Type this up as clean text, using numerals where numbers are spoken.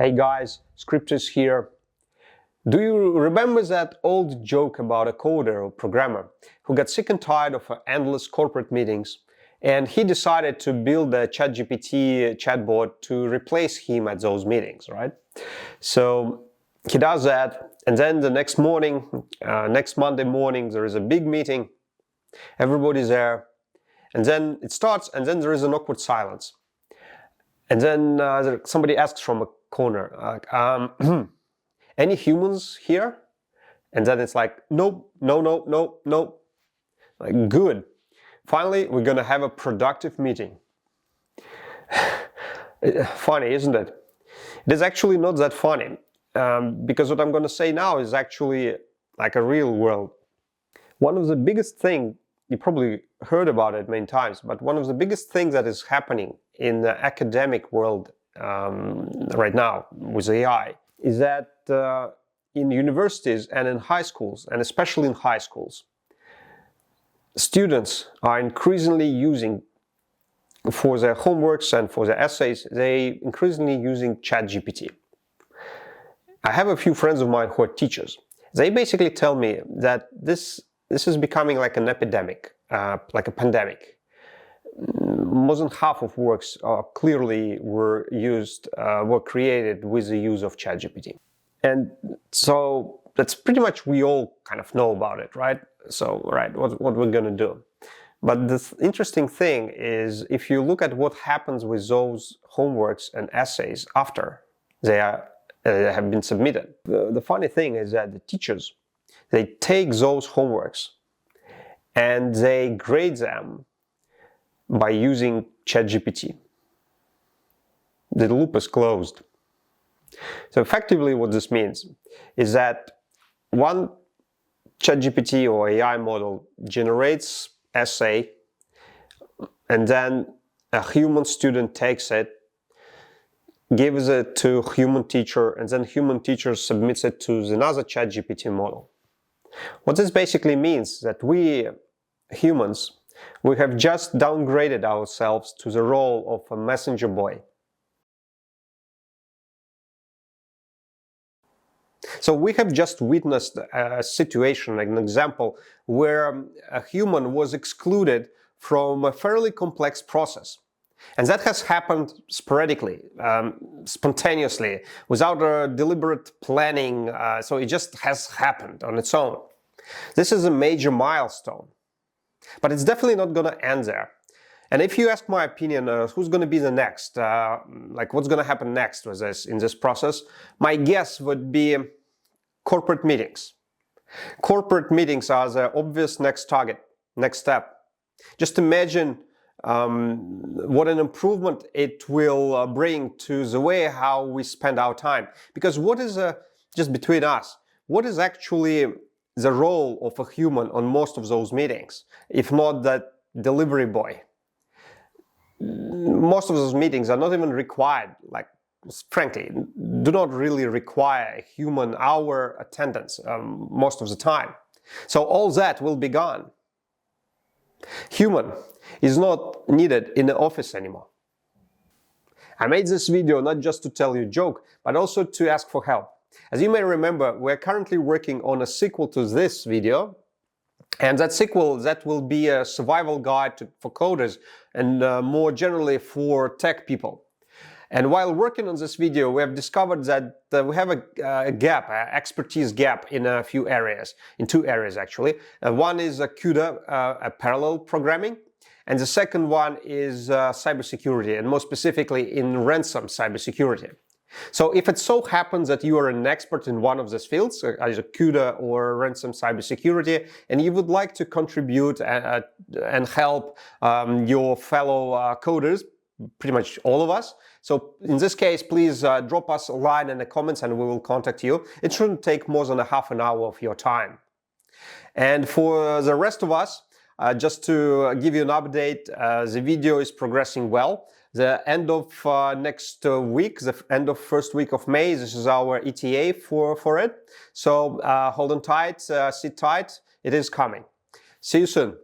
Hey guys, Scriptus here. Do you remember that old joke about a coder or programmer who got sick and tired of endless corporate meetings and he decided to build a ChatGPT chatbot to replace him at those meetings, right? So he does that, and then the next morning, next Monday morning, there is a big meeting, everybody's there, and then it starts, and then there is an awkward silence. And then somebody asks from a corner, like, any humans here? And then it's like, nope, no. Like, good. Finally, we're gonna have a productive meeting. Funny, isn't it? It is actually not that funny, because what I'm gonna say now is actually like a real world. One of the biggest things, you probably heard about it many times, but one of the biggest things that is happening in the academic world right now with AI is that in universities and in high schools, and especially in high schools, students are increasingly using, for their homeworks and for their essays, they increasingly using ChatGPT. I have a few friends of mine who are teachers. They basically tell me that this is becoming like an epidemic, like a pandemic. More than half of works clearly were created with the use of ChatGPT. And so that's pretty much, we all kind of know about it, right? So, right, what we're gonna do. But the interesting thing is, if you look at what happens with those homeworks and essays after they have been submitted, the funny thing is that the teachers, they take those homeworks and they grade them by using ChatGPT. The loop is closed. So effectively what this means is that one ChatGPT or AI model generates essay, and then a human student takes it, gives it to human teacher, and then human teacher submits it to another ChatGPT model. What this basically means is that we humans, we have just downgraded ourselves to the role of a messenger boy. So we have just witnessed a situation, like an example, where a human was excluded from a fairly complex process. And that has happened sporadically, spontaneously, without a deliberate planning, so it just has happened on its own. This is a major milestone, but it's definitely not going to end there. And if you ask my opinion, who's going to be the next, like what's going to happen next with this, in this process, my guess would be corporate meetings. Corporate meetings are the obvious next target, next step. Just imagine what an improvement it will bring to the way how we spend our time. Because what is, just between us, what is actually the role of a human on most of those meetings, if not that delivery boy? Most of those meetings are not even required, like, frankly, do not really require a human hour attendance most of the time. So all that will be gone. Human is not needed in the office anymore. I made this video not just to tell you a joke, but also to ask for help. As you may remember, we're currently working on a sequel to this video, and that sequel, that will be a survival guide for coders and more generally for tech people. And while working on this video, we have discovered that we have a gap, an expertise gap in a few areas, in two areas actually. One is CUDA, parallel programming, and the second one is cybersecurity, and more specifically in ransom cybersecurity. So if it so happens that you are an expert in one of these fields, either CUDA or ransom cybersecurity, and you would like to contribute and help your fellow coders, pretty much all of us, so in this case, please drop us a line in the comments and we will contact you. It shouldn't take more than a half an hour of your time. And for the rest of us, just to give you an update, the video is progressing well. The end of next week, the end of first week of May, this is our ETA for it. So hold on tight, sit tight, it is coming. See you soon.